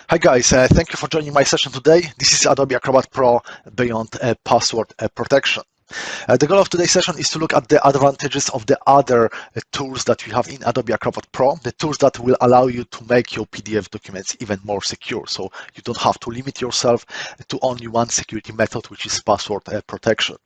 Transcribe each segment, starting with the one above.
Hi guys, thank you for joining my session today. This is Adobe Acrobat Pro Beyond Password Protection. The goal of today's session is to look at the advantages of the other tools that we have in Adobe Acrobat Pro, the tools that will allow you to make your PDF documents even more secure. So you don't have to limit yourself to only one security method, which is password protection.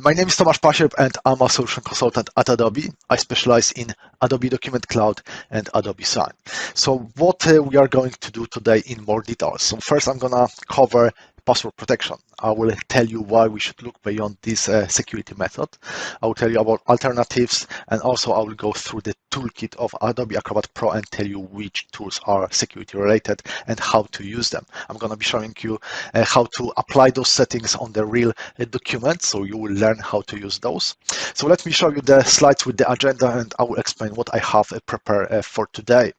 My name is Tomasz Pasierb and I'm a solution consultant at Adobe. I specialize in Adobe Document Cloud and Adobe Sign. So what we are going to do today in more detail. So first I'm gonna cover password protection. I will tell you why we should look beyond this security method. I will tell you about alternatives, and also I will go through the toolkit of Adobe Acrobat Pro and tell you which tools are security related and how to use them. I'm going to be showing you how to apply those settings on the real document, so you will learn how to use those. So let me show you the slides with the agenda, and I will explain what I have prepared for today.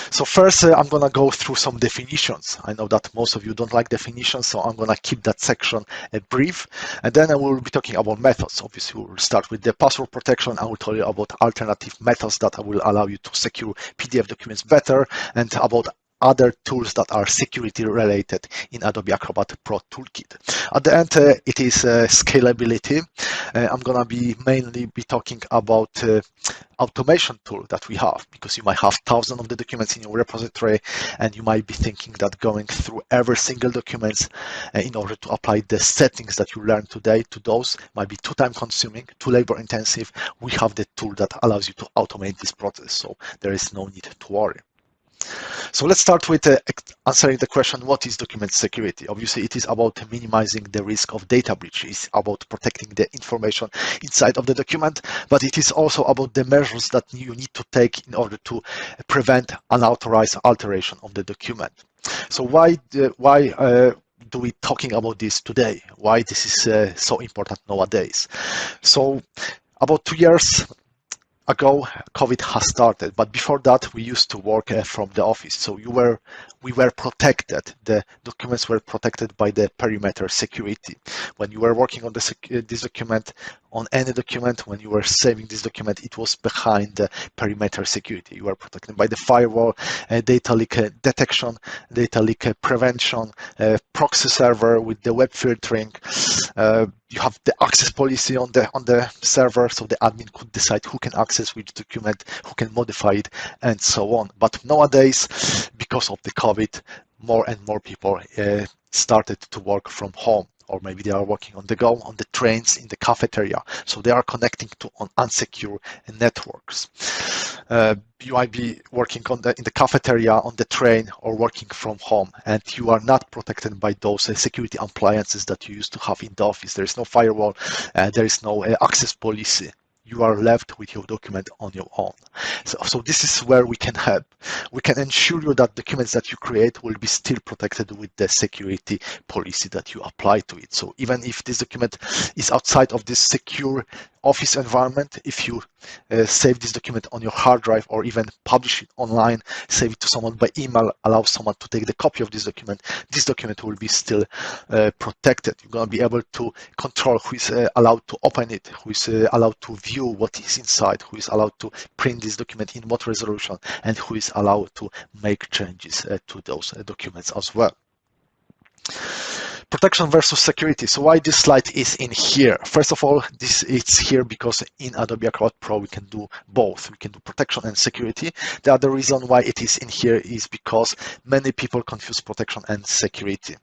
So first, I'm going to go through some definitions. I know that most of you don't like definitions, so I'm going to keep that section brief. And then I will be talking about methods. Obviously, we'll start with the password protection. I will tell you about alternative methods that will allow you to secure PDF documents better, and about other tools that are security related in Adobe Acrobat Pro Toolkit. At the end, it is scalability. I'm gonna be mainly talking about automation tool that we have, because you might have thousands of the documents in your repository, and you might be thinking that going through every single document in order to apply the settings that you learned today to those might be too time consuming, too labor intensive. We have the tool that allows you to automate this process, so there is no need to worry. So let's start with answering the question, what is document security? Obviously, it is about minimizing the risk of data breach. It's about protecting the information inside of the document, but it is also about the measures that you need to take in order to prevent unauthorized alteration of the document. So why do we talking about this today? Why this is so important nowadays? So about 2 years ago, COVID has started, but before that, we used to work from the office. So we were protected. The documents were protected by the perimeter security. When you were working on this document, on any document, when you were saving this document, it was behind the perimeter security. You were protected by the firewall, data leak detection, data leak prevention, proxy server with the web filtering. You have the access policy on the server, so the admin could decide who can access which document, who can modify it, and so on. But nowadays, because of the COVID, more and more people started to work from home, or maybe they are working on the go, on the trains, in the cafeteria. So they are connecting to unsecure networks. You might be working in the cafeteria, on the train, or working from home, and you are not protected by those security appliances that you used to have in the office. There is no firewall, there is no access policy. You are left with your document on your own. So this is where we can help. We can ensure you that documents that you create will be still protected with the security policy that you apply to it. So even if this document is outside of this secure office environment, if you save this document on your hard drive or even publish it online, save it to someone by email, allow someone to take the copy of this document will be still protected. You're going to be able to control who is allowed to open it, who is allowed to view what is inside, who is allowed to print this document in what resolution, and who is allowed to make changes to those documents as well. Protection versus security. So why this slide is in here? First of all, it's here because in Adobe Acrobat Pro we can do both. We can do protection and security. The other reason why it is in here is because many people confuse protection and security.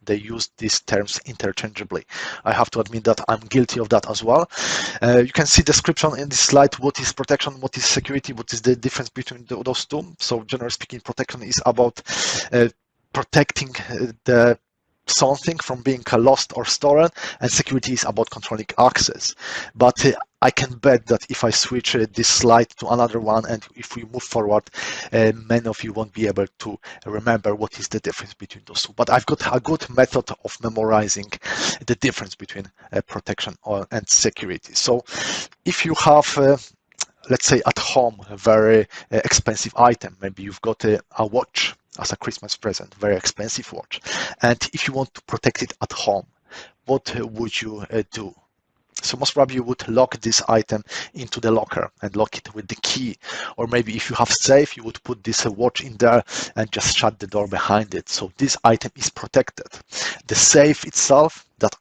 They use these terms interchangeably. I have to admit that I'm guilty of that as well. You can see description in this slide. What is protection? What is security? What is the difference between those two? So generally speaking, protection is about protecting the something from being lost or stolen, and security is about controlling access. But I can bet that if I switch this slide to another one, and if we move forward, many of you won't be able to remember what is the difference between those two. But I've got a good method of memorizing the difference between protection and security. So if you have let's say at home a very expensive item, maybe you've got a watch as a Christmas present, very expensive watch, and if you want to protect it at home, what would you do? So most probably you would lock this item into the locker and lock it with the key. Or maybe if you have safe, you would put this watch in there and just shut the door behind it. So this item is protected. The safe itself, that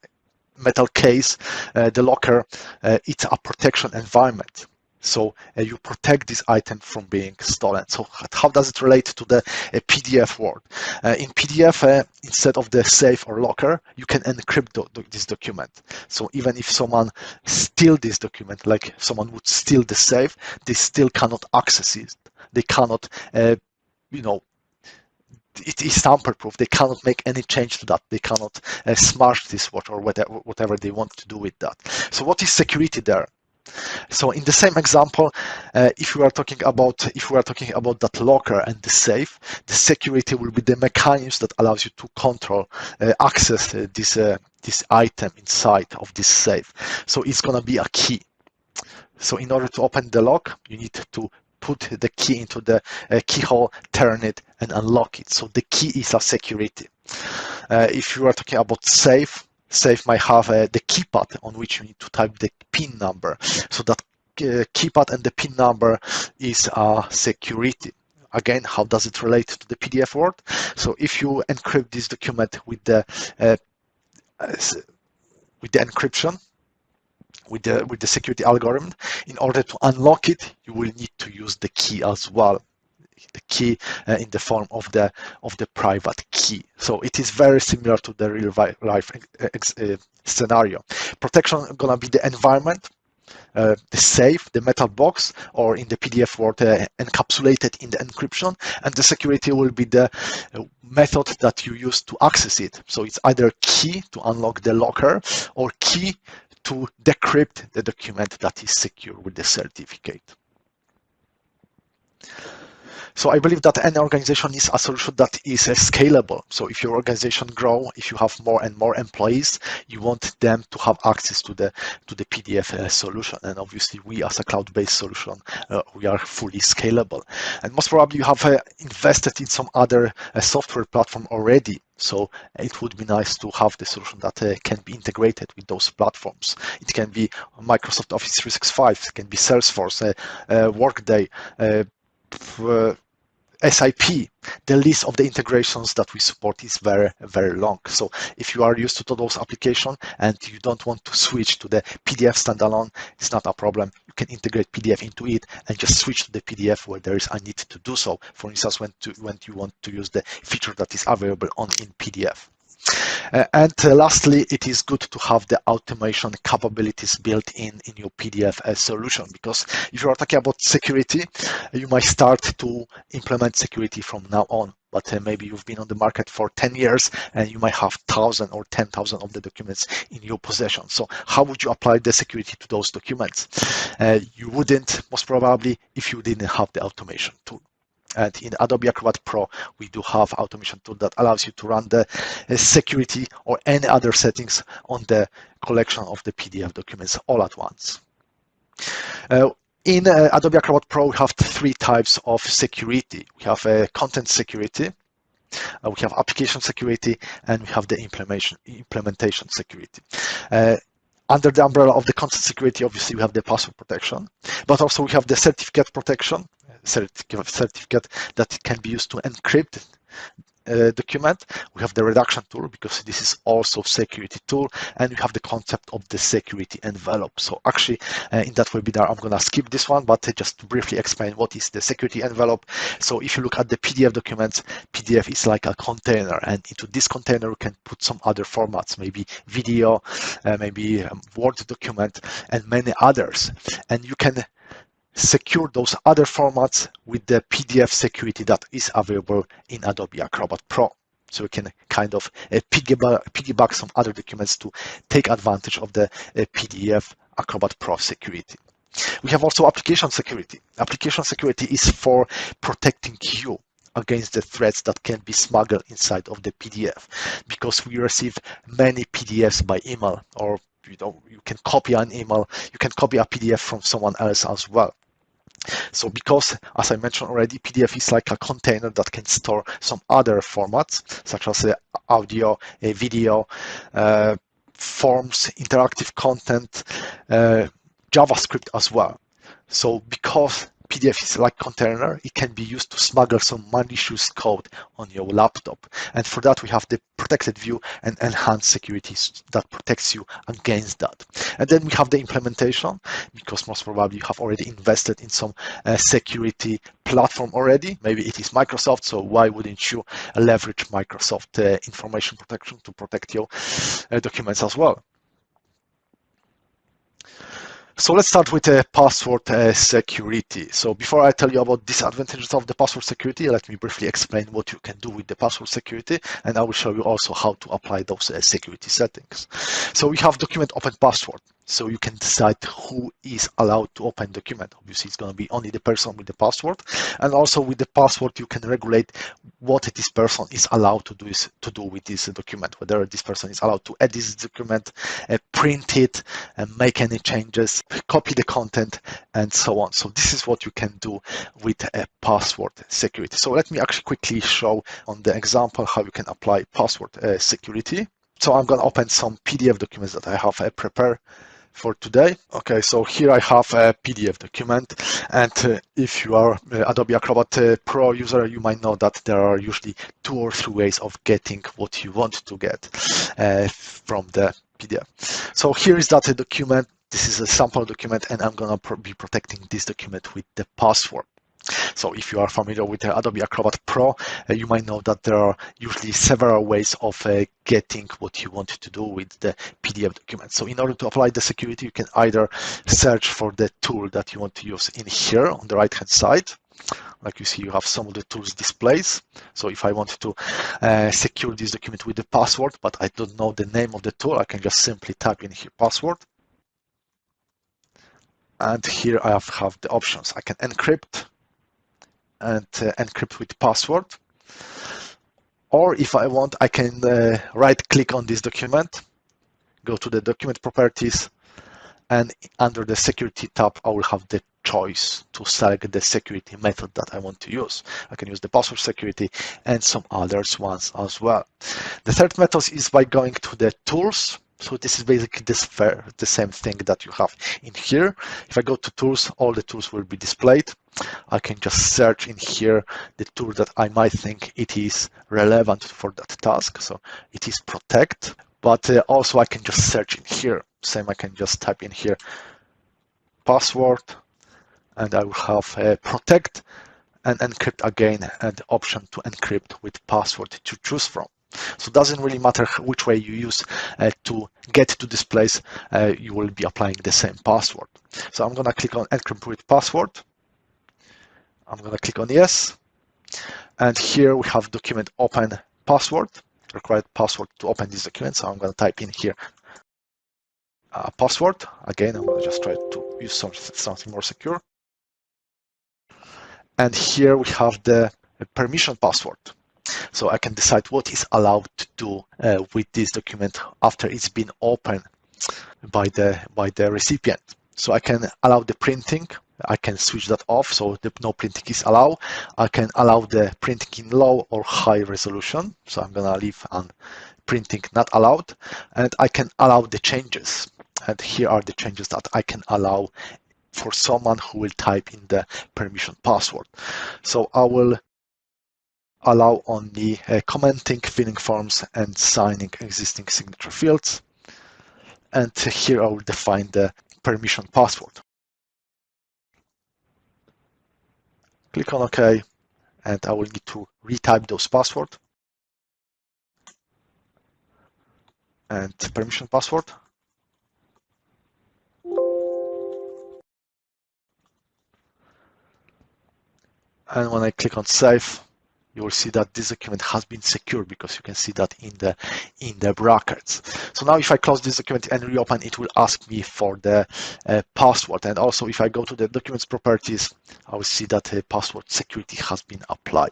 metal case, the locker, it's a protection environment. So you protect this item from being stolen. So how does it relate to the PDF world? In PDF, instead of the safe or locker, you can encrypt this document. So even if someone steals this document, like someone would steal the safe, they still cannot access it. They cannot, you know, it is tamper-proof. They cannot make any change to that. They cannot smash this watch or whatever they want to do with that. So what is security there? So in the same example, if we are talking about that locker and the safe, the security will be the mechanism that allows you to control, access this item inside of this safe. So it's gonna be a key. So in order to open the lock, you need to put the key into the keyhole, turn it, and unlock it. So the key is a security. If you are talking about safe might have the keypad on which you need to type the PIN number. So that keypad and the PIN number is a security. Again, how does it relate to the PDF world? So if you encrypt this document with the encryption, with the security algorithm, in order to unlock it, you will need to use the key as well. The key in the form of the private key. So it is very similar to the real life scenario. Protection gonna be the environment, the safe, the metal box, or in the PDF world encapsulated in the encryption, and the security will be the method that you use to access it. So it's either key to unlock the locker or key to decrypt the document that is secure with the certificate. So I believe that any organization needs a solution that is scalable. So if your organization grows, if you have more and more employees, you want them to have access to the PDF solution. And obviously, we as a cloud-based solution, we are fully scalable. And most probably, you have invested in some other software platform already. So it would be nice to have the solution that can be integrated with those platforms. It can be Microsoft Office 365, it can be Salesforce, Workday, SIP. The list of the integrations that we support is very, very long. So if you are used to those applications and you don't want to switch to the PDF standalone, it's not a problem. You can integrate PDF into it and just switch to the PDF where there is a need to do so. For instance, when you want to use the feature that is available in PDF. And lastly, it is good to have the automation capabilities built in your PDF solution, because if you are talking about security, you might start to implement security from now on. But maybe you've been on the market for 10 years and you might have 1,000 or 10,000 of the documents in your possession. So how would you apply the security to those documents? You wouldn't, most probably, if you didn't have the automation tool. And in Adobe Acrobat Pro, we do have automation tool that allows you to run the security or any other settings on the collection of the PDF documents all at once. In Adobe Acrobat Pro, we have three types of security. We have content security, we have application security, and we have the implementation security. Under the umbrella of the content security, obviously, we have the password protection, but also we have the certificate protection, certificate that can be used to encrypt document. We have the redaction tool, because this is also security tool, and we have the concept of the security envelope. So actually, in that webinar, I'm going to skip this one, but just to briefly explain what is the security envelope. So if you look at the PDF documents, PDF is like a container, and into this container, you can put some other formats, maybe video, maybe Word document, and many others. And you can secure those other formats with the PDF security that is available in Adobe Acrobat Pro. So you can kind of piggyback some other documents to take advantage of the PDF Acrobat Pro security. We have also application security. Application security is for protecting you against the threats that can be smuggled inside of the PDF, because we receive many PDFs by email, or you can copy an email, you can copy a PDF from someone else as well. So because, as I mentioned already, PDF is like a container that can store some other formats, such as audio, video, forms, interactive content, JavaScript as well. So because PDF is like container, it can be used to smuggle some malicious code on your laptop. And for that, we have the protected view and enhanced security that protects you against that. And then we have the implementation, because most probably you have already invested in some security platform already. Maybe it is Microsoft, so why wouldn't you leverage Microsoft information protection to protect your documents as well? So let's start with password security. So before I tell you about disadvantages of the password security, let me briefly explain what you can do with the password security, and I will show you also how to apply those security settings. So we have document open password. So you can decide who is allowed to open document. Obviously, it's going to be only the person with the password. And also with the password, you can regulate what this person is allowed to do with this document, whether this person is allowed to edit this document, print it, make any changes, copy the content, and so on. So this is what you can do with a password security. So let me actually quickly show on the example how you can apply password security. So I'm going to open some PDF documents that I have prepared for today. Okay, so here I have a PDF document, and if you are Adobe Acrobat Pro user, you might know that there are usually 2 or 3 ways of getting what you want to get from the PDF. So here is that document. This is a sample document, and I'm going to be protecting this document with the password. So if you are familiar with Adobe Acrobat Pro, you might know that there are usually several ways of getting what you want to do with the PDF document. So in order to apply the security, you can either search for the tool that you want to use in here on the right hand side. Like you see, you have some of the tools displays. So if I want to secure this document with the password, but I don't know the name of the tool, I can just simply type in here password. And here I have the options. I can encrypt and encrypt with password. Or if I want, I can right click on this document, go to the document properties, and under the security tab, I will have the choice to select the security method that I want to use. I can use the password security and some others ones as well. The third method is by going to the tools. So this is basically the same thing that you have in here. If I go to tools, all the tools will be displayed. I can just search in here the tool that I might think it is relevant for that task. So it is protect, but also I can just search in here. Same, I can just type in here password, and I will have protect and encrypt again, and the option to encrypt with password to choose from. So it doesn't really matter which way you use to get to this place, you will be applying the same password. So I'm going to click on encrypt with password. I'm going to click on yes. And here we have document open password, required password to open this document. So I'm going to type in here password. Again, I'm going to just try to use something more secure. And here we have the permission password. So I can decide what is allowed to do with this document after it's been opened by the recipient. So I can allow the printing. I can switch that off, so no printing is allowed. I can allow the printing in low or high resolution. So I'm gonna leave on printing not allowed, and I can allow the changes. And here are the changes that I can allow for someone who will type in the permission password. So I will allow only commenting, filling forms, and signing existing signature fields. And here I will define the permission password. Click on OK, and I will need to retype those passwords. And permission password. And when I click on save, you will see that this document has been secured, because you can see that in the brackets. So now if I close this document and reopen, it will ask me for the password. And also if I go to the documents properties, I will see that password security has been applied.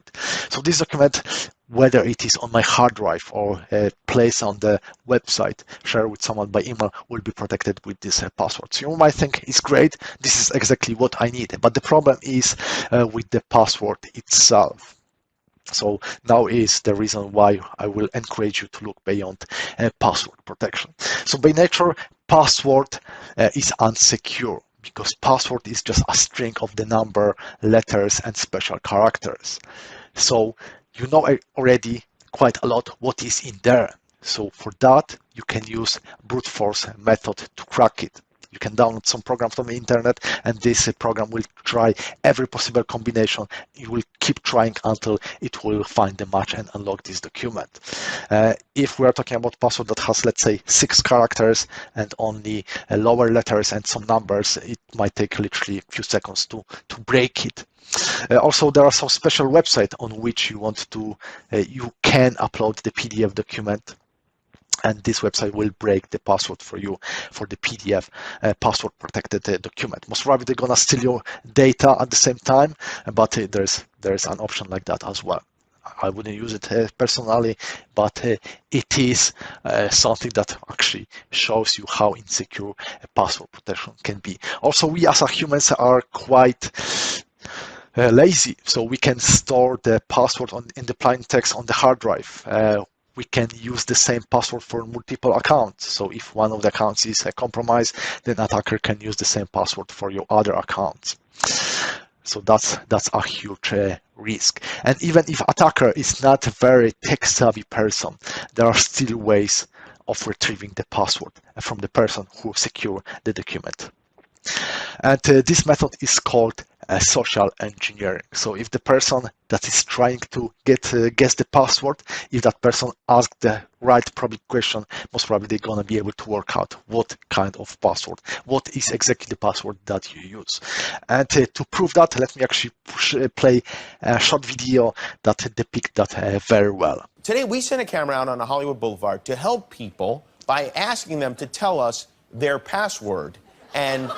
So this document, whether it is on my hard drive or placed on the website, shared with someone by email, will be protected with this password. So you might think it's great, this is exactly what I need. But the problem is with the password itself. So now is the reason why I will encourage you to look beyond password protection. So by nature, password is unsecure because password is just a string of the number, letters, and special characters. So you know already quite a lot what is in there. So for that, you can use brute force method to crack it. You can download some programs from the internet, and this program will try every possible combination. You will keep trying until it will find the match and unlock this document. If we are talking about password that has, let's say, 6 characters and only lower letters and some numbers, it might take literally a few seconds to break it. Also, there are some special websites on which you can upload the PDF document, and this website will break the password for you for the PDF password protected document. Most probably they're gonna steal your data at the same time, but there's an option like that as well. I wouldn't use it personally, but it is something that actually shows you how insecure password protection can be. Also, we as humans are quite lazy, so we can store the password in the plain text on the hard drive. We can use the same password for multiple accounts. So if one of the accounts is compromised, then attacker can use the same password for your other accounts. So that's a huge risk. And even if attacker is not a very tech-savvy person, there are still ways of retrieving the password from the person who secured the document. And this method is called social engineering. So if the person that is trying to guess the password, if that person asks the right probably question, most probably they're gonna be able to work out what kind of password, what is exactly the password that you use. And to prove that, let me actually play a short video that depicts that very well. Today we sent a camera out on a Hollywood Boulevard to help people by asking them to tell us their password. And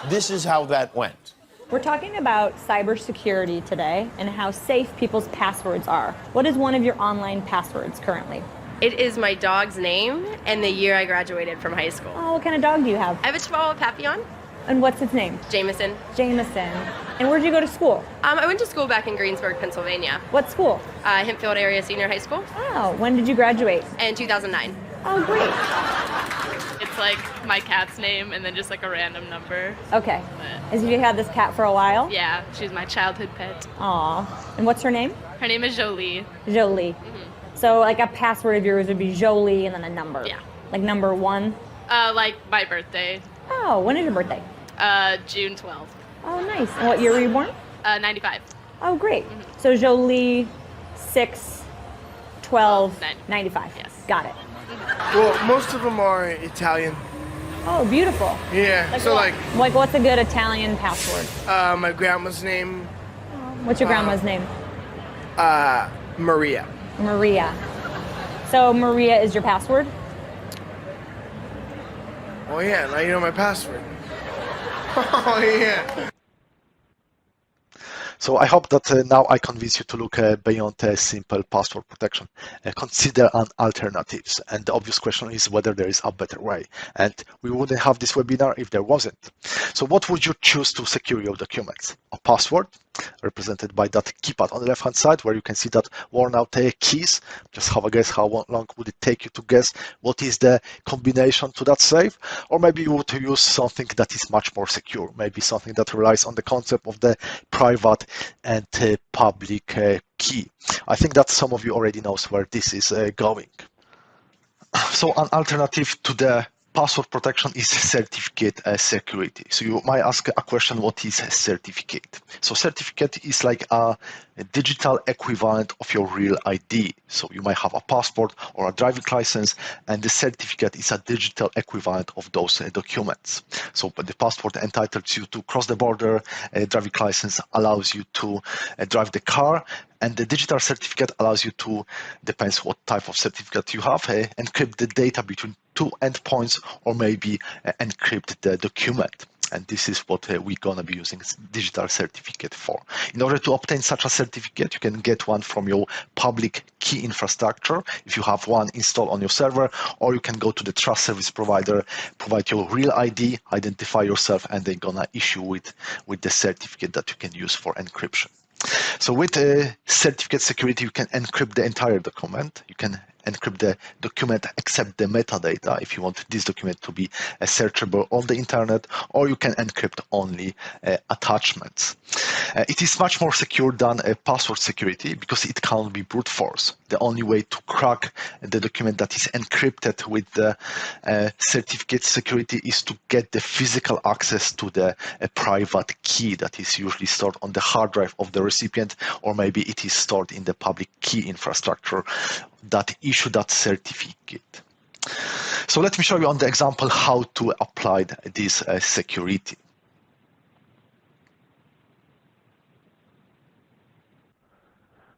this is how that went. We're talking about cybersecurity today and how safe people's passwords are. What is one of your online passwords currently? It is my dog's name and the year I graduated from high school. Oh, what kind of dog do you have? I have a Chihuahua Papillon. And what's its name? Jameson. Jameson. And where'd you go to school? I went to school back in Greensburg, Pennsylvania. What school? Hempfield Area Senior High School. Oh, when did you graduate? In 2009. Oh, great. It's like my cat's name and then just like a random number. Okay. But As you had this cat for a while? yeah, she's my childhood pet. Aw. And what's her name? Her name is Jolie. Jolie. So like a password of yours would be Jolie and then a number. Yeah. Like number 1? Like my birthday, Oh, when is your birthday? June 12th, Oh, nice. And what year were you born? 95. Oh, great. So Jolie, 6, 12, 9. 95. Yes. Got it. Well, most of them are Italian. Oh, beautiful. Yeah. Like So what? Like what's a good Italian password? my grandma's name, What's your grandma's name? Maria. Maria. So Maria is your password? Oh yeah, now you know my password. Oh yeah. So I hope that now I convince you to look beyond simple password protection. Consider an alternatives. And the obvious question is whether there is a better way. And we wouldn't have this webinar if there wasn't. So what would you choose to secure your documents? A password, represented by that keypad on the left-hand side, where you can see that worn out keys. Just have a guess how long would it take you to guess what is the combination to that safe? Or maybe you would use something that is much more secure, maybe something that relies on the concept of the private and public key. I think that some of you already knows where this is going. So an alternative to the password protection is certificate security. So you might ask a question, what is a certificate? So certificate is like a digital equivalent of your real ID. So you might have a passport or a driving license, and the certificate is a digital equivalent of those documents. So but the passport entitles you to cross the border, driving license allows you to drive the car, and the digital certificate allows you to, depends what type of certificate you have, encrypt the data between 2 endpoints, or maybe encrypt the document. And this is what we're going to be using digital certificate for. In order to obtain such a certificate, you can get one from your public key infrastructure, if you have one installed on your server, or you can go to the trust service provider, provide your real ID, identify yourself, and they're going to issue with the certificate that you can use for encryption. So with certificate security, you can encrypt the entire document. You can encrypt the document except the metadata if you want this document to be searchable on the internet, or you can encrypt only attachments. It is much more secure than password security because it can't be brute force. The only way to crack the document that is encrypted with the certificate security is to get the physical access to the private key that is usually stored on the hard drive of the recipient, or maybe it is stored in the public key infrastructure that issue that certificate. So let me show you on the example how to apply this security.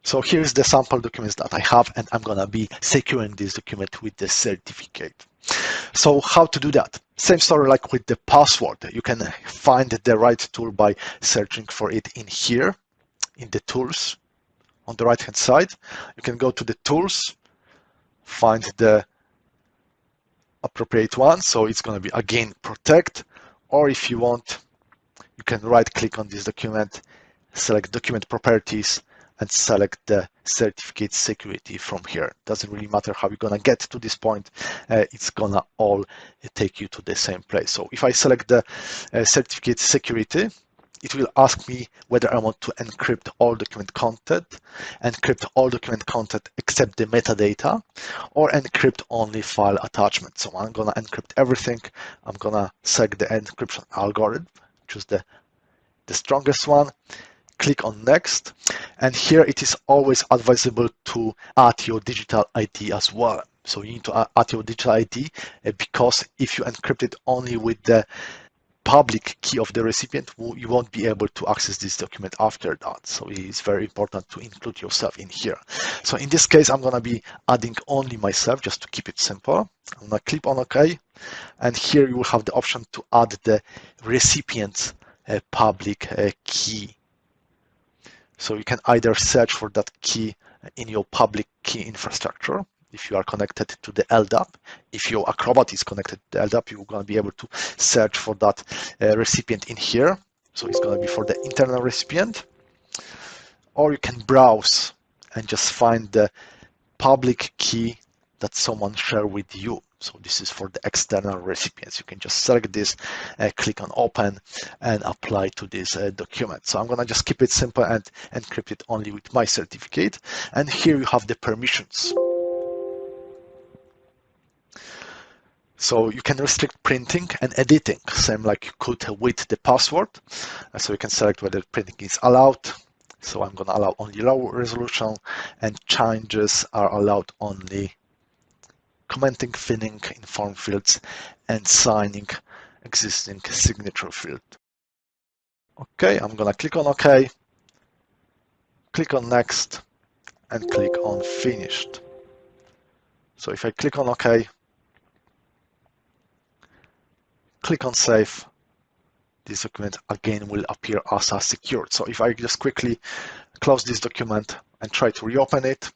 So here's the sample documents that I have, and I'm gonna be securing this document with the certificate. So how to do that? Same story like with the password. You can find the right tool by searching for it in here, in the tools. On the right hand side, you can go to the tools, find the appropriate one. So it's going to be again protect, or if you want, you can right click on this document, select document properties, and select the certificate security from here. Doesn't really matter how you're going to get to this point. It's going to all take you to the same place. So if I select the certificate security, it will ask me whether I want to encrypt all document content, except the metadata, or encrypt only file attachment. So I'm gonna encrypt everything. I'm gonna select the encryption algorithm, choose the strongest one, click on next, and here it is always advisable to add your digital ID as well. So you need to add your digital ID because if you encrypt it only with the public key of the recipient, you won't be able to access this document after that. So it is very important to include yourself in here. So in this case, I'm going to be adding only myself just to keep it simple. I'm going to click on OK. And here you will have the option to add the recipient's public key. So you can either search for that key in your public key infrastructure, if you are connected to the LDAP. If your Acrobat is connected to the LDAP, you're going to be able to search for that recipient in here. So it's going to be for the internal recipient. Or you can browse and just find the public key that someone shared with you. So this is for the external recipients. You can just select this, click on open, and apply to this document. So I'm going to just keep it simple and encrypt it only with my certificate. And here you have the permissions. So you can restrict printing and editing, same like you could with the password. So you can select whether printing is allowed. So I'm going to allow only low resolution, and changes are allowed only commenting, filling in form fields, and signing existing signature field. Okay, I'm going to click on OK, click on next, and click on finished. So if I click on OK, click on save, this document again will appear as secured. So if I just quickly close this document and try to reopen it,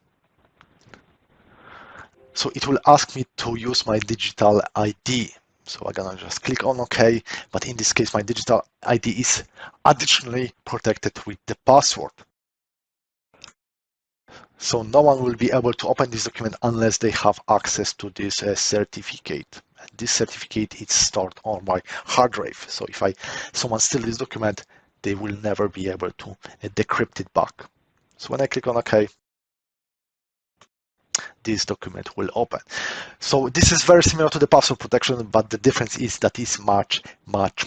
so it will ask me to use my digital ID. So I'm gonna just click on OK, but in this case, my digital ID is additionally protected with the password. So no one will be able to open this document unless they have access to this certificate. This certificate is stored on my hard drive. So if someone steals this document, they will never be able to decrypt it back. So when I click on OK, this document will open. So this is very similar to the password protection, but the difference is that it's much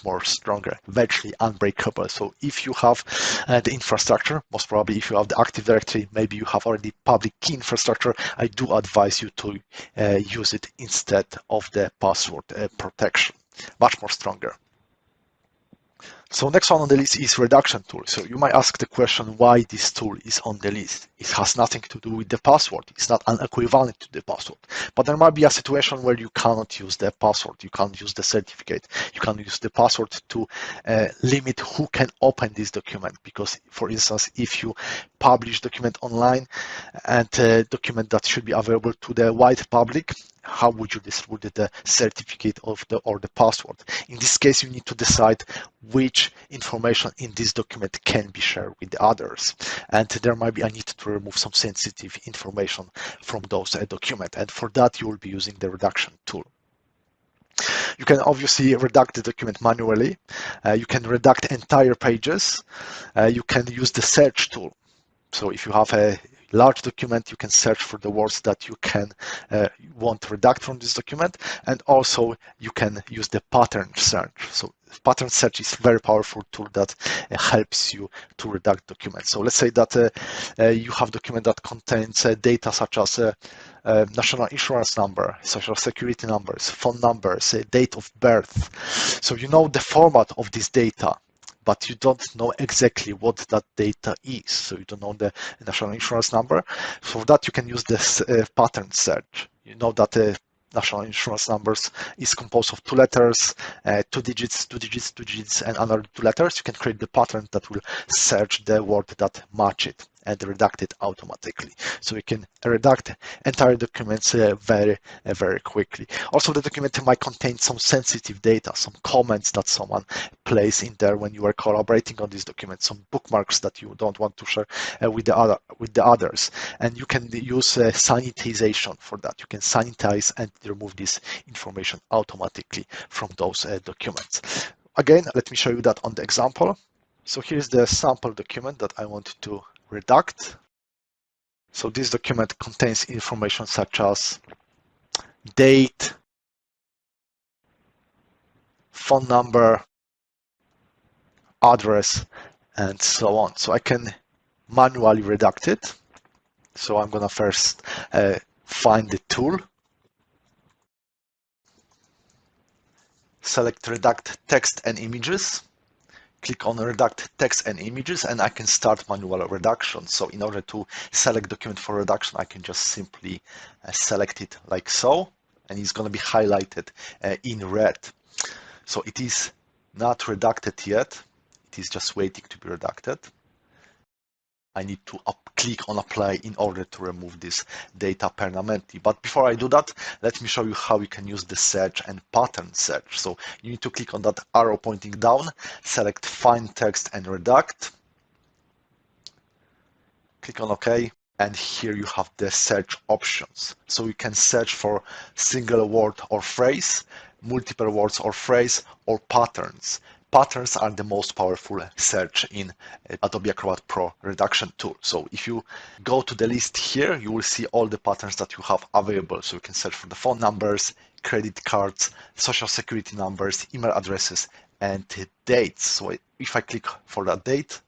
more stronger, virtually unbreakable. So if you have the infrastructure, most probably if you have the Active Directory, maybe you have already public key infrastructure, I do advise you to use it instead of the password protection, much more stronger. So next one on the list is reduction tool. So you might ask the question why this tool is on the list. It has nothing to do with the password. It's not an equivalent to the password. But there might be a situation where you cannot use the password. You can't use the certificate. You can't use the password to limit who can open this document. Because, for instance, if you publish document online and a document that should be available to the wide public how would you distribute the certificate of or the password? In this case, you need to decide which information in this document can be shared with the others. And there might be a need to remove some sensitive information from those documents. And for that, you will be using the redaction tool. You can obviously redact the document manually. You can redact entire pages. You can use the search tool. So if you have a large document, you can search for the words that you can want to redact from this document. And also you can use the pattern search. So pattern search is a very powerful tool that helps you to redact documents. So let's say that you have a document that contains data such as national insurance number, social security numbers, phone numbers, date of birth. So you know the format of this data, but you don't know exactly what that data is. So you don't know the national insurance number. For that, you can use this pattern search. You know that national insurance numbers is composed of 2 letters, 2 digits, 2 digits, 2 digits, and another 2 letters. You can create the pattern that will search the word that match it and redact it automatically. So you can redact entire documents very quickly. Also, the document might contain some sensitive data, some comments that someone placed in there when you are collaborating on this document, some bookmarks that you don't want to share with the others. And you can use sanitization for that. You can sanitize and remove this information automatically from those documents. Again, let me show you that on the example. So here's the sample document that I want to redact. So this document contains information such as date, phone number, address, and so on. So I can manually redact it. So I'm gonna first find the tool, select redact text and images, click on redact text and images, and I can start manual redaction. So in order to select document for redaction, I can just simply select it like so, and it's going to be highlighted in red. So it is not redacted yet. It is just waiting to be redacted. I need to click on apply in order to remove this data permanently. But before I do that, let me show you how you can use the search and pattern search. So you need to click on that arrow pointing down, select find text and redact. Click on OK. And here you have the search options. So you can search for single word or phrase, multiple words or phrase, or patterns. Patterns are the most powerful search in Adobe Acrobat Pro redaction tool. So if you go to the list here, you will see all the patterns that you have available. So you can search for the phone numbers, credit cards, social security numbers, email addresses, and dates. So if I click for that date,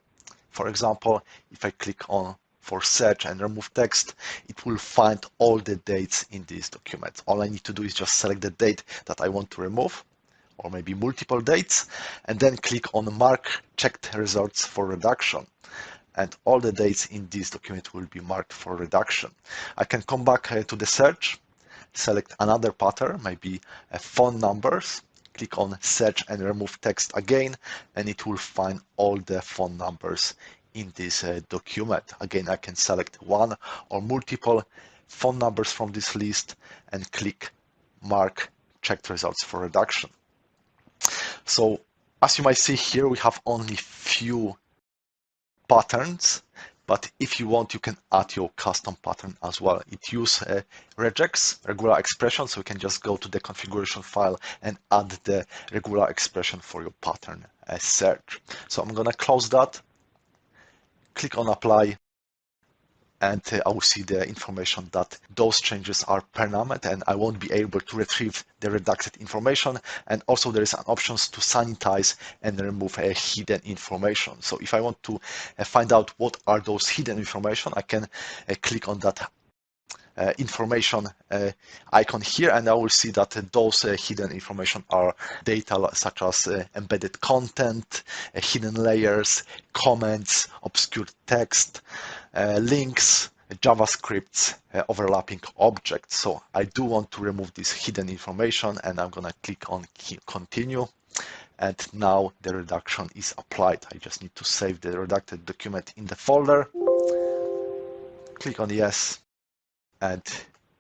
for example, if I click on for search and remove text, it will find all the dates in this document. All I need to do is just select the date that I want to remove, or maybe multiple dates, and then click on mark checked results for redaction. And all the dates in this document will be marked for redaction. I can come back to the search, select another pattern, maybe phone numbers, click on search and remove text again, and it will find all the phone numbers in this document. Again, I can select one or multiple phone numbers from this list and click mark checked results for redaction. So as you might see here, we have only few patterns, but if you want, you can add your custom pattern as well. It uses regex, regular expression, so you can just go to the configuration file and add the regular expression for your pattern search. So I'm gonna close that, click on apply, and I will see the information that those changes are permanent and I won't be able to retrieve the redacted information. And also there is an option to sanitize and remove hidden information. So if I want to find out what are those hidden information, I can click on that information icon here, and I will see that those hidden information are data such as embedded content, hidden layers, comments, obscure text, links, JavaScript, overlapping objects. So I do want to remove this hidden information, and I'm gonna click on continue. And now the redaction is applied. I just need to save the redacted document in the folder. Click on yes, and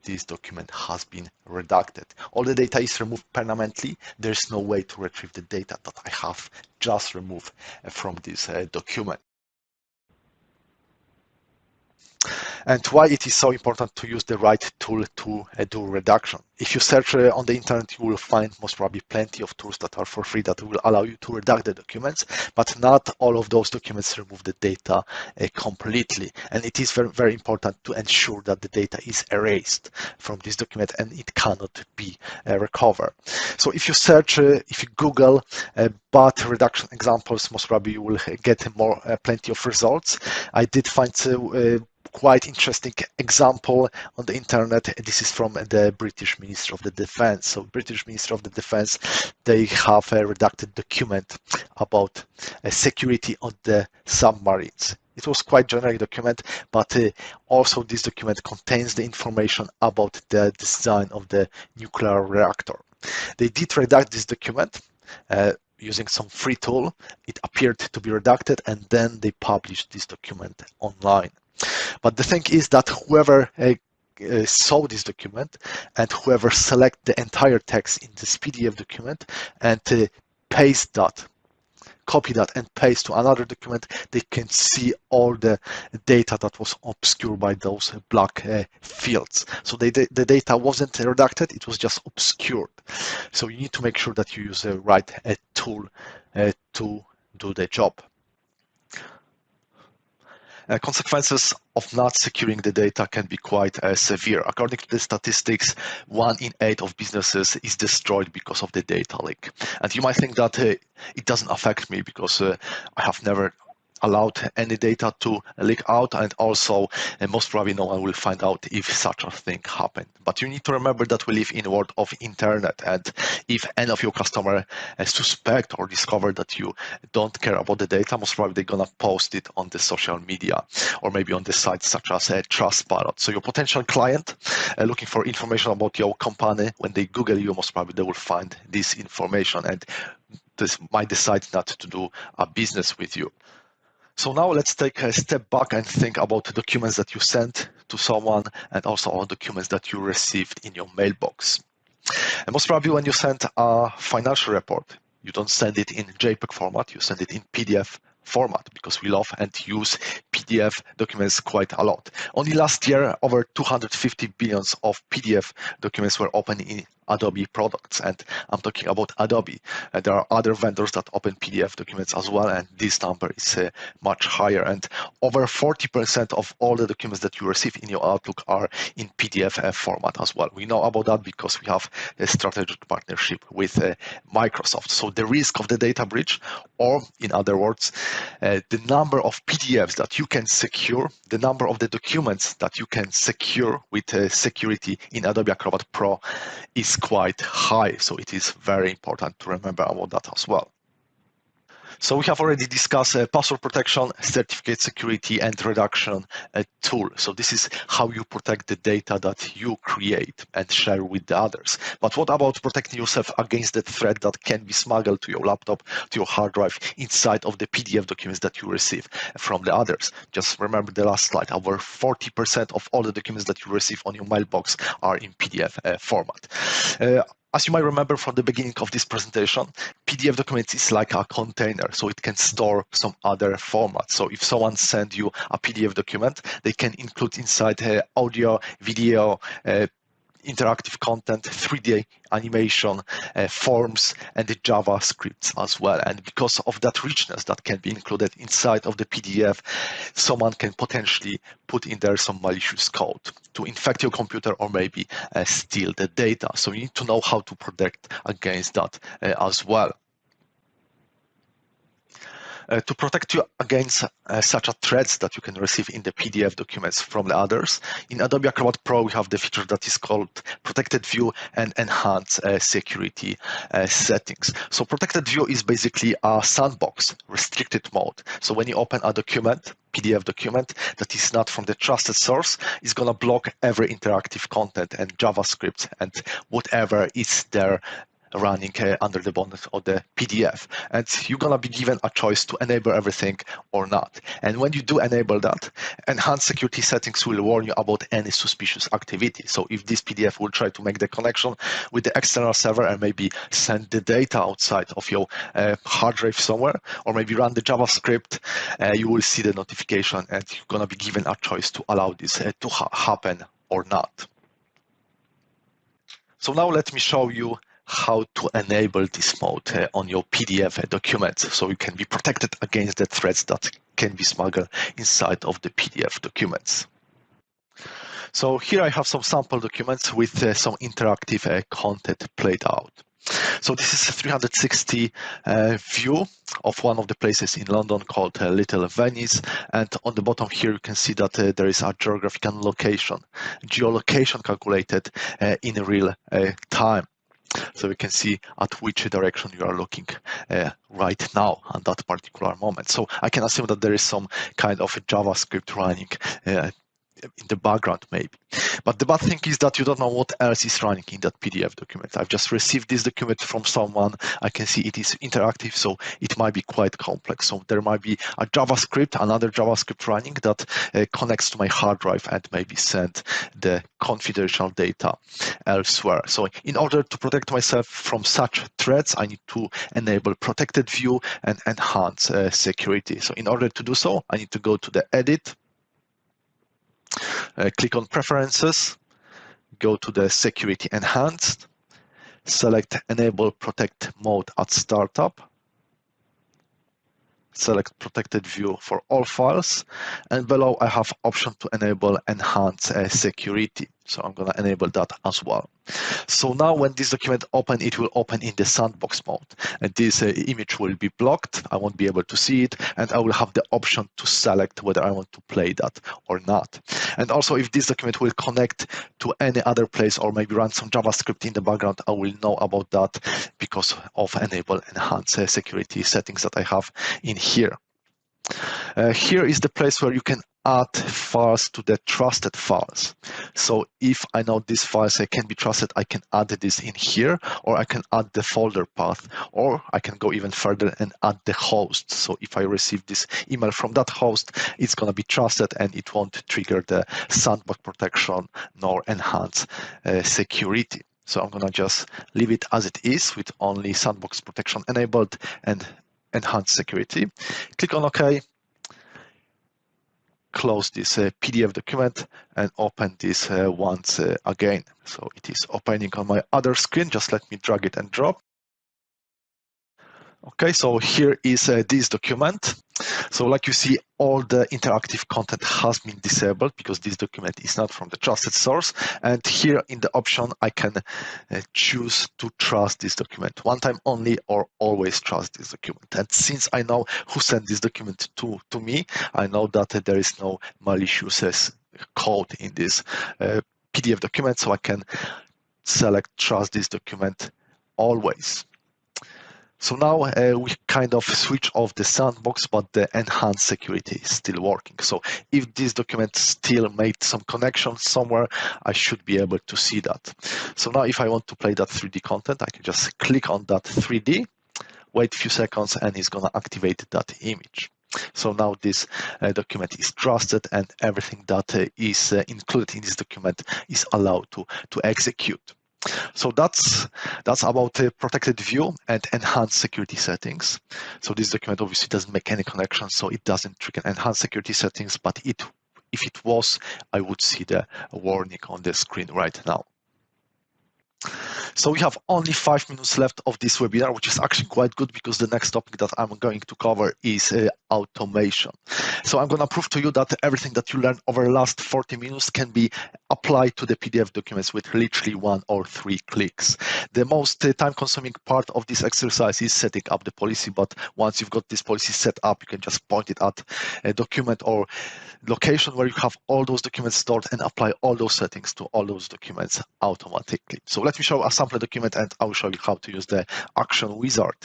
this document has been redacted. All the data is removed permanently. There's no way to retrieve the data that I have just removed from this document. And why it is so important to use the right tool to do redaction. If you search on the internet, you will find most probably plenty of tools that are for free that will allow you to redact the documents, but not all of those documents remove the data completely. And it is very, very important to ensure that the data is erased from this document and it cannot be recovered. So if you search, if you Google BAT reduction examples, most probably you will get plenty of results. I did find quite interesting example on the internet. This is from the British Minister of the Defense. So British Minister of the Defense, they have a redacted document about security on the submarines. It was quite generic document, but also this document contains the information about the design of the nuclear reactor. They did redact this document using some free tool. It appeared to be redacted, and then they published this document online. But the thing is that whoever saw this document and whoever select the entire text in this PDF document and paste that, copy that and paste to another document, they can see all the data that was obscured by those black fields. So the data wasn't redacted, it was just obscured. So you need to make sure that you use the right tool to do the job. Consequences of not securing the data can be quite severe. According to the statistics, 1 in 8 of businesses is destroyed because of the data leak. And you might think that it doesn't affect me because I have never allowed any data to leak out, and also most probably no one will find out if such a thing happened. But you need to remember that we live in a world of internet, and if any of your customers suspect or discover that you don't care about the data, most probably they're gonna post it on the social media or maybe on the sites such as Trustpilot. So your potential client looking for information about your company, when they Google you, most probably they will find this information and this might decide not to do a business with you. So now let's take a step back and think about the documents that you sent to someone and also all documents that you received in your mailbox. And most probably when you send a financial report, you don't send it in JPEG format, you send it in PDF format because we love and use PDF documents quite a lot. Only last year, over 250 billions of PDF documents were opened in Adobe products, and I'm talking about Adobe. There are other vendors that open PDF documents as well, and this number is much higher. And over 40% of all the documents that you receive in your Outlook are in PDF format as well. We know about that because we have a strategic partnership with Microsoft. So the risk of the data breach, or in other words, the number of PDFs that you can secure, the number of the documents that you can secure with security in Adobe Acrobat Pro is quite high. So it is very important to remember about that as well. So we have already discussed password protection, certificate security, and redaction tool. So this is how you protect the data that you create and share with the others. But what about protecting yourself against the threat that can be smuggled to your laptop, to your hard drive, inside of the PDF documents that you receive from the others? Just remember the last slide. Over 40% of all the documents that you receive on your mailbox are in PDF format. As you might remember from the beginning of this presentation, PDF documents is like a container, so it can store some other formats. So if someone sends you a PDF document, they can include inside audio, video, interactive content, 3D animation, forms, and the JavaScript as well. And because of that richness that can be included inside of the PDF, someone can potentially put in there some malicious code to infect your computer or maybe steal the data. So you need to know how to protect against that as well. To protect you against such a threats that you can receive in the PDF documents from the others, in Adobe Acrobat Pro we have the feature that is called Protected View and Enhanced Security Settings. So Protected View is basically a sandbox, restricted mode. So when you open a document, PDF document that is not from the trusted source, is going to block every interactive content and JavaScript and whatever is there running under the bonnet of the PDF. And you're going to be given a choice to enable everything or not. And when you do enable that, enhanced security settings will warn you about any suspicious activity. So if this PDF will try to make the connection with the external server and maybe send the data outside of your hard drive somewhere, or maybe run the JavaScript, you will see the notification and you're going to be given a choice to allow this to happen or not. So now let me show you how to enable this mode on your PDF documents so you can be protected against the threats that can be smuggled inside of the PDF documents. So here I have some sample documents with some interactive content played out. So this is a 360 view of one of the places in London called Little Venice. And on the bottom here, you can see that there is a geographical geolocation calculated in real time. So we can see at which direction you are looking right now at that particular moment. So I can assume that there is some kind of a JavaScript running in the background maybe. But the bad thing is that you don't know what else is running in that PDF document. I've just received this document from someone. I can see it is interactive, so it might be quite complex. So there might be a JavaScript, another JavaScript running that connects to my hard drive and maybe send the confidential data elsewhere. So in order to protect myself from such threats, I need to enable protected view and enhance security. So in order to do so, I need to go to the edit, click on Preferences, go to the Security Enhanced, select Enable Protect Mode at Startup, select Protected View for all files, and below I have option to enable Enhance Security. So I'm going to enable that as well. So now when this document open, it will open in the sandbox mode. And this image will be blocked. I won't be able to see it. And I will have the option to select whether I want to play that or not. And also if this document will connect to any other place or maybe run some JavaScript in the background, I will know about that because of enable enhance security settings that I have in here. Here is the place where you can add files to the trusted files. So if I know these files can be trusted, I can add this in here, or I can add the folder path, or I can go even further and add the host. So if I receive this email from that host, it's going to be trusted and it won't trigger the sandbox protection nor enhance security. So I'm going to just leave it as it is with only sandbox protection enabled and enhance security. Click on OK. Close this PDF document and open this once again. So it is opening on my other screen. Just let me drag it and drop. Okay, so here is this document. So like you see, all the interactive content has been disabled because this document is not from the trusted source. And here in the option, I can choose to trust this document one time only or always trust this document. And since I know who sent this document to me, I know that there is no malicious code in this PDF document. So I can select trust this document always. So now we kind of switch off the sandbox, but the enhanced security is still working. So if this document still made some connection somewhere, I should be able to see that. So now if I want to play that 3D content, I can just click on that 3D, wait a few seconds, and it's going to activate that image. So now this document is trusted and everything that is included in this document is allowed to execute. So that's about the protected view and enhanced security settings. So this document obviously doesn't make any connection, so it doesn't trigger enhanced security settings, but if it was, I would see the warning on the screen right now. So we have only 5 minutes left of this webinar, which is actually quite good because the next topic that I'm going to cover is automation. So I'm going to prove to you that everything that you learned over the last 40 minutes can be applied to the PDF documents with literally 1 or 3 clicks. The most time-consuming part of this exercise is setting up the policy, but once you've got this policy set up, you can just point it at a document or location where you have all those documents stored and apply all those settings to all those documents automatically. So let me show a sample document and I will show you how to use the action wizard.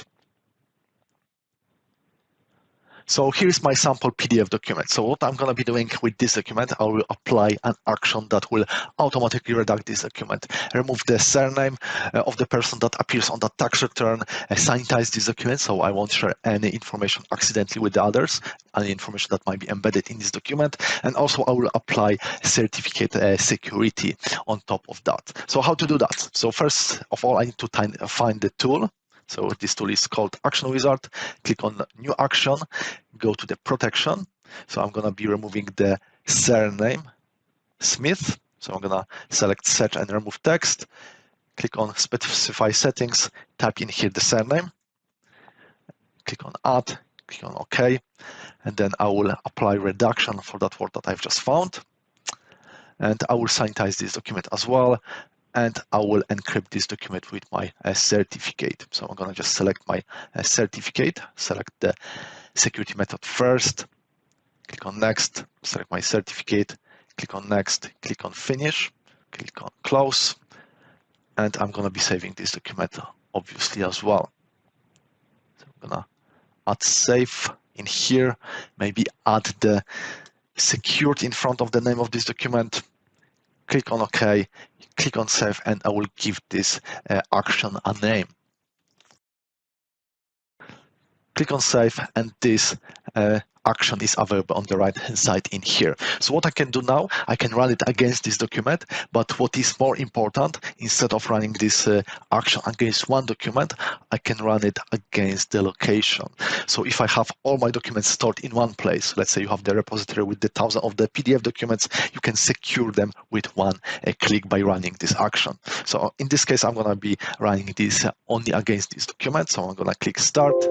So here's my sample PDF document. So what I'm going to be doing with this document, I will apply an action that will automatically redact this document, remove the surname of the person that appears on the tax return, sanitize this document so I won't share any information accidentally with the others, any information that might be embedded in this document, and also I will apply certificate security on top of that. So how to do that? So first of all, I need to find the tool. So this tool is called Action Wizard. Click on New Action, go to the Protection. So I'm going to be removing the surname, Smith. So I'm going to select Search and Remove Text. Click on Specify Settings, type in here the surname. Click on Add, click on OK. And then I will apply redaction for that word that I've just found. And I will sanitize this document as well. And I will encrypt this document with my certificate. So I'm going to just select my certificate, select the security method first, click on Next, select my certificate, click on Next, click on Finish, click on Close, and I'm going to be saving this document obviously as well. So I'm going to add Save in here, maybe add the secured in front of the name of this document. Click on OK, click on Save, and I will give this action a name. Click on Save, and this action is available on the right-hand side in here. So what I can do now, I can run it against this document, but what is more important, instead of running this action against one document, I can run it against the location. So if I have all my documents stored in one place, let's say you have the repository with the thousands of the PDF documents, you can secure them with one click by running this action. So in this case, I'm going to be running this only against this document. So I'm going to click Start.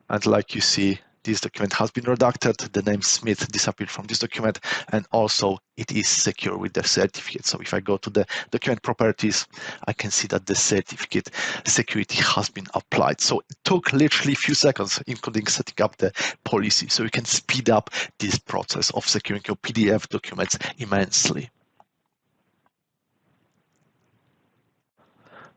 And like you see, this document has been redacted. The name Smith disappeared from this document, and also it is secure with the certificate. So if I go to the document properties, I can see that the certificate security has been applied. So it took literally a few seconds, including setting up the policy. So you can speed up this process of securing your PDF documents immensely.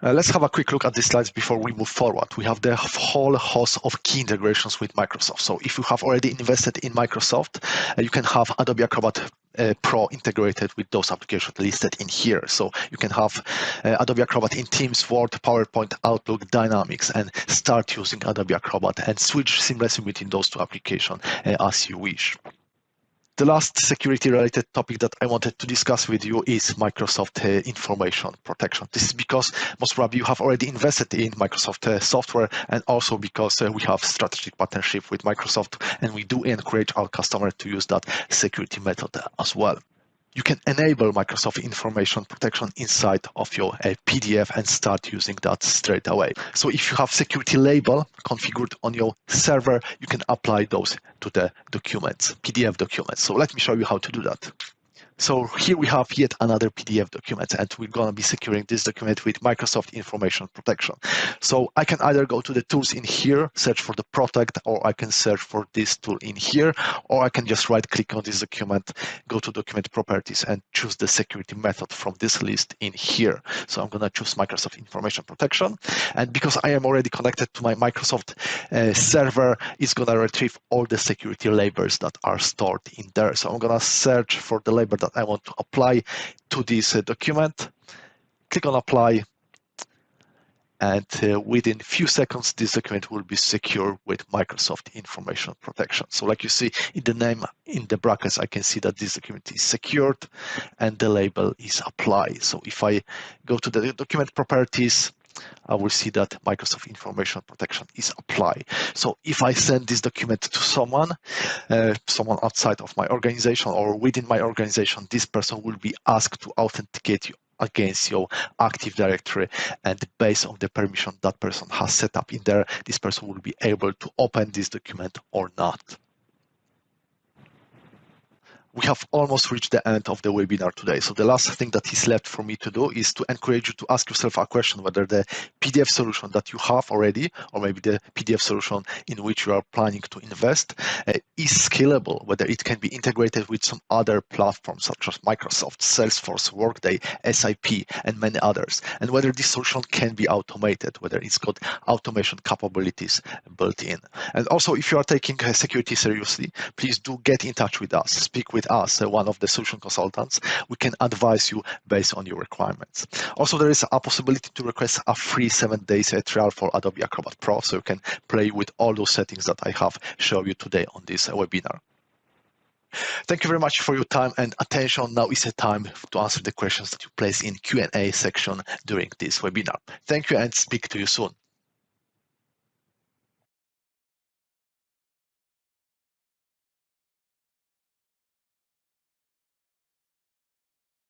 Let's have a quick look at these slides before we move forward. We have the whole host of key integrations with Microsoft. So if you have already invested in Microsoft, you can have Adobe Acrobat Pro integrated with those applications listed in here. So you can have Adobe Acrobat in Teams, Word, PowerPoint, Outlook, Dynamics, and start using Adobe Acrobat and switch seamlessly between those two applications as you wish. The last security-related topic that I wanted to discuss with you is Microsoft information protection. This is because most probably you have already invested in Microsoft software, and also because we have strategic partnership with Microsoft, and we do encourage our customers to use that security method as well. You can enable Microsoft information protection inside of your PDF and start using that straight away. So if you have security label configured on your server, you can apply those to the documents, PDF documents. So let me show you how to do that. So here we have yet another PDF document, and we're going to be securing this document with Microsoft Information Protection. So I can either go to the tools in here, search for the Protect, or I can search for this tool in here, or I can just right click on this document, go to Document Properties, and choose the security method from this list in here. So I'm going to choose Microsoft Information Protection. And because I am already connected to my Microsoft server, it's going to retrieve all the security labels that are stored in there. So I'm going to search for the label that I want to apply to this document, click on Apply, and within a few seconds, this document will be secure with Microsoft Information Protection. So like you see in the name, in the brackets, I can see that this document is secured and the label is applied. So if I go to the document properties, I will see that Microsoft Information Protection is applied. So if I send this document to someone outside of my organization or within my organization, this person will be asked to authenticate you against your Active Directory, and based on the permission that person has set up in there, this person will be able to open this document or not. We have almost reached the end of the webinar today. So the last thing that is left for me to do is to encourage you to ask yourself a question whether the PDF solution that you have already, or maybe the PDF solution in which you are planning to invest, is scalable, whether it can be integrated with some other platforms such as Microsoft, Salesforce, Workday, SAP, and many others, and whether this solution can be automated, whether it's got automation capabilities built in. And also, if you are taking security seriously, please do get in touch with us, speak with us, one of the solution consultants. We can advise you based on your requirements. Also, there is a possibility to request a free 7-day trial for Adobe Acrobat Pro, so you can play with all those settings that I have shown you today on this webinar. Thank you very much for your time and attention. Now is the time to answer the questions that you place in Q&A section during this webinar. Thank you and speak to you soon.